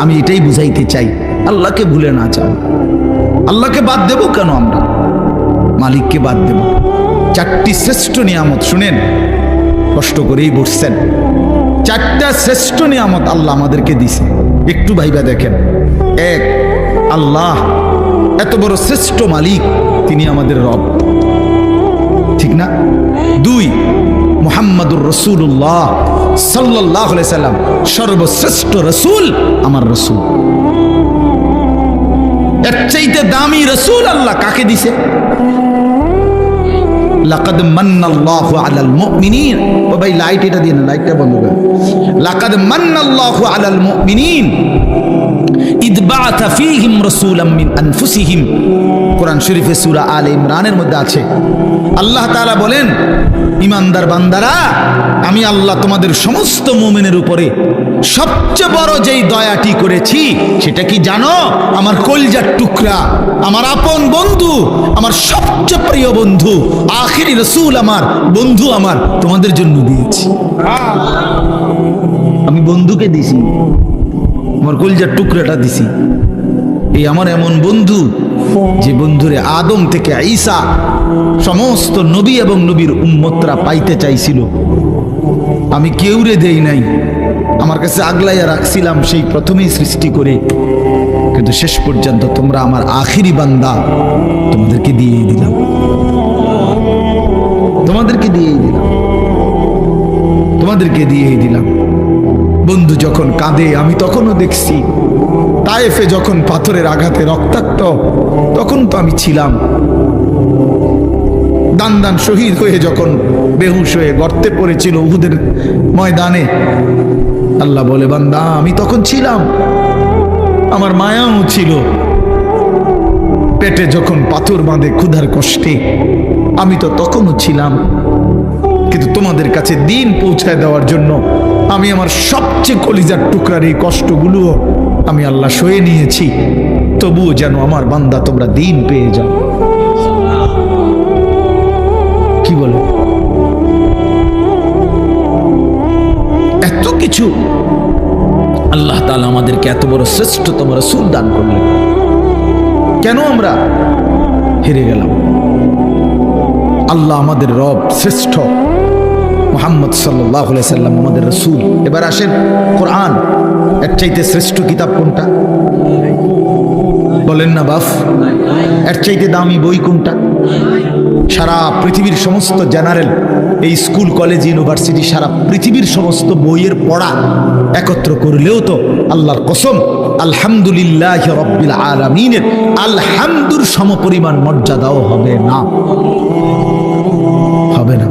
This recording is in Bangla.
আমি এটাই বুঝাইতে চাই, আল্লাহকে ভুলে না যাও। আল্লাহকে বাদ দেব কেন আমরা? মালিককে বাদ দেব। চারটি শ্রেষ্ঠ নিয়ামত শুনেন, কষ্ট করেই বসছেন। চারটা শ্রেষ্ঠ নিয়ামত আল্লাহ আমাদেরকে দিছে, একটু ভাইবা দেখেন। এক, আল্লাহ এত বড় শ্রেষ্ঠ মালিক, তিনি আমাদের রব, ঠিক না? দুই, মুহাম্মাদুর রাসূলুল্লাহ সাল্লাল্লাহু আলাইহি সাল্লাম সর্বশ্রেষ্ঠ রাসূল, আমার রাসূল। এর চাইতে দামি রাসূল আল্লাহ কাকে দিছে? লাকাদ মান্নাল্লাহু আলাল মুমিনিন। ও ভাই লাইট এটা দিন, লাইটটা বন্ধ করেন। লাকাদ মান্নাল্লাহু আলাল মুমিনিন ইদ বাআথা ফীহিম রাসূলাম মিন আনফুসিহিম। কোরআন শরীফে সূরা আলে ইমরানের মধ্যে আছে। আল্লাহ তাআলা বলেন, ঈমানদার বান্দারা, আমি আল্লাহ তোমাদের সমস্ত মুমিনের উপরে সবচেয়ে বড় যেই দয়াটি করেছি সেটা কি জানো? আমার কলিজার টুকরা, আমার আপন বন্ধু, আমার সবচেয়ে প্রিয় বন্ধু, আখিরি রাসূল, আমার বন্ধু, আমার তোমাদের জন্য দিয়েছি। আমি বন্ধুকে দিছি, আমার কলিজার টুকরাটা দিছি। এই আমার এমন বন্ধু, যে বন্ধুরে আদম থেকে ঈসা সমস্ত নবী এবং নবীর উম্মতরা পাইতে চাইছিল, আমি কেউরে দেই নাই, আমার কাছে আগলাইয়া রাখছিলাম সেই প্রথমেই সৃষ্টি করে। কিন্তু শেষ পর্যন্ত তোমরা আমার আখিরি বান্দা, তোমাদেরকে দিয়েই দিলাম, তোমাদেরকে দিয়েই দিলাম, তোমাদেরকে দিয়েই দিলাম। বন্ধু যখন কাঁদে আমি তখনও দেখছি, তায়েফে যখন পাথরের আঘাতে রক্তাক্ত, তখন তো আমি ছিলাম। দান দান শহীদ হয়ে যখন বেহুশ হয়ে গর্তে পড়েছিল উহুদের ময়দানে, আল্লাহ বলে, বান্দা আমি তখন ছিলাম, আমার মায়াও ছিল। পেটে যখন পাথর বাঁধে ক্ষুধার কষ্টে, আমি তো তখনও ছিলাম। কিন্তু তোমাদের কাছে দিন পৌঁছায় দেওয়ার জন্য আমি আমার সবচেয়ে কলিজার টুকরার এই কষ্টগুলো আমি আল্লাহ সয়ে নিয়েছি, তবুও যেন আমার বান্দা তোমরা দিন পেয়ে যাও। কি বলে? এত কিছু আল্লাহ তাআলা আমাদেরকে এত বড় শ্রেষ্ঠতম রাসূল দান করলেন, কেন আমরা হেরে গেলাম? আল্লাহ আমাদের রব, শ্রেষ্ঠ মুহাম্মদ সাল্লাল্লাহু আলাইহি সাল্লাম আমাদের রাসূল। এবার আসেন, কোরআন এর চাইতে শ্রেষ্ঠ কিতাব কোনটা? বলেন না বাফ। এর চাইতে দামি বই কোনটা? সারা পৃথিবীর সমস্ত জেনারেল, এই স্কুল কলেজ ইউনিভার্সিটি, সারা পৃথিবীর সমস্ত বইয়ের পড়া একত্র করলেও তো আল্লাহর কসম আলহামদুলিল্লাহি রাব্বিল আলামিনের আলহামদুর সমপরিমাণ মর্যাদাও হবে না, হবে না।